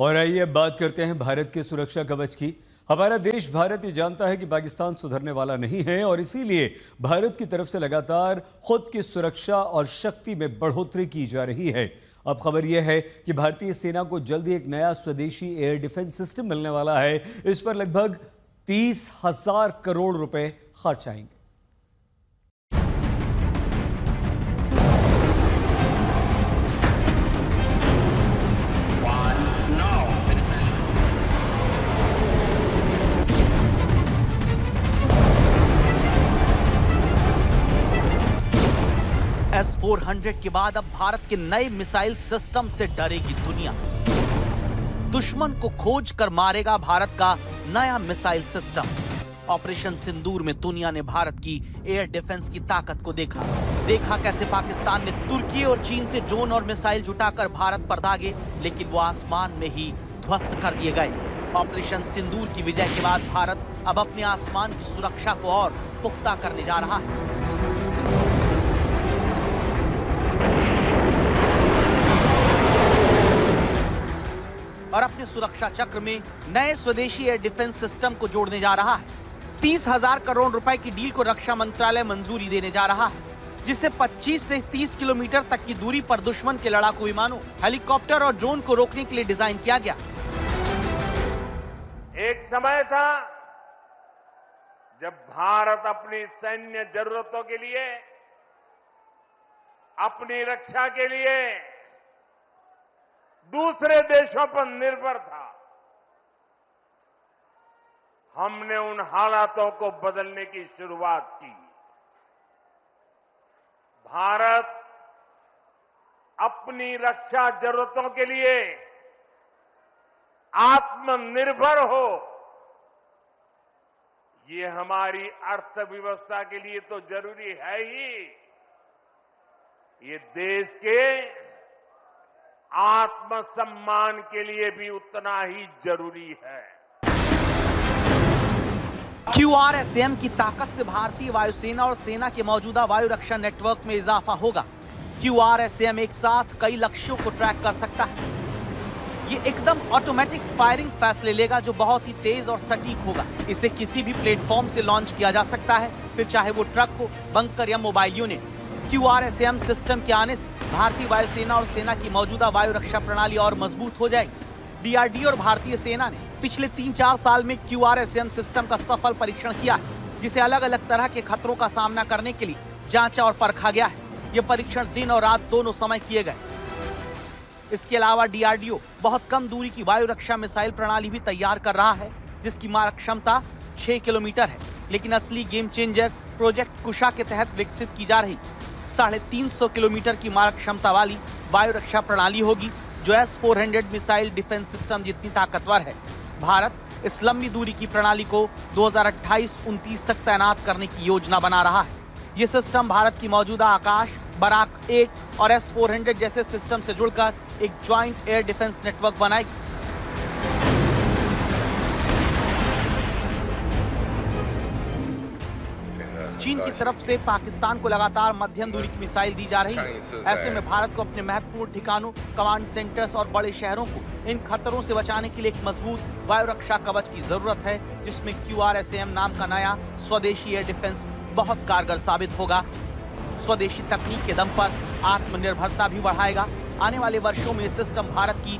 और आइए अब बात करते हैं भारत के सुरक्षा कवच की। हमारा देश भारत ये जानता है कि पाकिस्तान सुधरने वाला नहीं है और इसीलिए भारत की तरफ से लगातार खुद की सुरक्षा और शक्ति में बढ़ोतरी की जा रही है। अब खबर यह है कि भारतीय सेना को जल्द ही एक नया स्वदेशी एयर डिफेंस सिस्टम मिलने वाला है। इस पर लगभग 30,000 करोड़ रुपए खर्च आएंगे। S-400 के बाद अब भारत के नए मिसाइल सिस्टम से डरेगी दुनिया। दुश्मन को खोज कर मारेगा भारत का नया मिसाइल सिस्टम। ऑपरेशन सिंदूर में दुनिया ने भारत की एयर डिफेंस की ताकत को देखा कैसे पाकिस्तान ने तुर्की और चीन से ड्रोन और मिसाइल जुटाकर भारत पर दागे, लेकिन वो आसमान में ही ध्वस्त कर दिए गए। ऑपरेशन सिंदूर की विजय के बाद भारत अब अपने आसमान की सुरक्षा को और पुख्ता करने जा रहा है। और अपने सुरक्षा चक्र में नए स्वदेशी एयर डिफेंस सिस्टम को जोड़ने जा रहा है। 30,000 करोड़ रुपए की डील को रक्षा मंत्रालय मंजूरी देने जा रहा है, जिससे 25 से 30 किलोमीटर तक की दूरी पर दुश्मन के लड़ाकू विमानों, हेलीकॉप्टर और ड्रोन को रोकने के लिए डिजाइन किया गया। एक समय था जब भारत अपनी सैन्य जरूरतों के लिए, अपनी रक्षा के लिए दूसरे देशों पर निर्भर था। हमने उन हालातों को बदलने की शुरुआत की। भारत अपनी रक्षा जरूरतों के लिए आत्मनिर्भर हो, ये हमारी अर्थव्यवस्था के लिए तो जरूरी है ही, ये देश के आत्मसम्मान के लिए भी उतना ही जरूरी है। QRSAM की ताकत से भारतीय वायुसेना और सेना के मौजूदा वायु रक्षा नेटवर्क में इजाफा होगा। QRSAM एक साथ कई लक्ष्यों को ट्रैक कर सकता है। ये एकदम ऑटोमेटिक फायरिंग फैसले लेगा जो बहुत ही तेज और सटीक होगा। इसे किसी भी प्लेटफॉर्म से लॉन्च किया जा सकता है, फिर चाहे वो ट्रक हो, बंकर या मोबाइल यूनिट। QRSAM सिस्टम के आने से भारतीय वायुसेना और सेना की मौजूदा वायु रक्षा प्रणाली और मजबूत हो जाएगी। DRDO और भारतीय सेना ने पिछले 3-4 साल में QRSAM सिस्टम का सफल परीक्षण किया है, जिसे अलग अलग तरह के खतरों का सामना करने के लिए जांचा और परखा गया है। ये परीक्षण दिन और रात दोनों समय किए गए। इसके अलावा DRDO बहुत कम दूरी की वायु रक्षा मिसाइल प्रणाली भी तैयार कर रहा है, जिसकी मारक क्षमता 6 किलोमीटर है, लेकिन असली गेम चेंजर प्रोजेक्ट कुशा के तहत विकसित की जा रही 350 किलोमीटर की मारक क्षमता वाली वायु रक्षा प्रणाली होगी, जो S-400 मिसाइल डिफेंस सिस्टम जितनी ताकतवर है। भारत इस लंबी दूरी की प्रणाली को 2028-29 तक तैनात करने की योजना बना रहा है। ये सिस्टम भारत की मौजूदा आकाश, बराक 8 और S-400 जैसे सिस्टम से जुड़कर एक ज्वाइंट एयर डिफेंस नेटवर्क बनाएगी। चीन की तरफ से पाकिस्तान को लगातार मध्यम दूरी की मिसाइल दी जा रही है। ऐसे में भारत को अपने महत्वपूर्ण ठिकानों, कमांड सेंटर्स और बड़े शहरों को इन खतरों से बचाने के लिए एक मजबूत वायु रक्षा कवच की जरूरत है, जिसमें QRSAM नाम का नया स्वदेशी एयर डिफेंस बहुत कारगर साबित होगा। स्वदेशी तकनीक के दम पर आत्मनिर्भरता भी बढ़ाएगा। आने वाले वर्षों में यह सिस्टम भारत की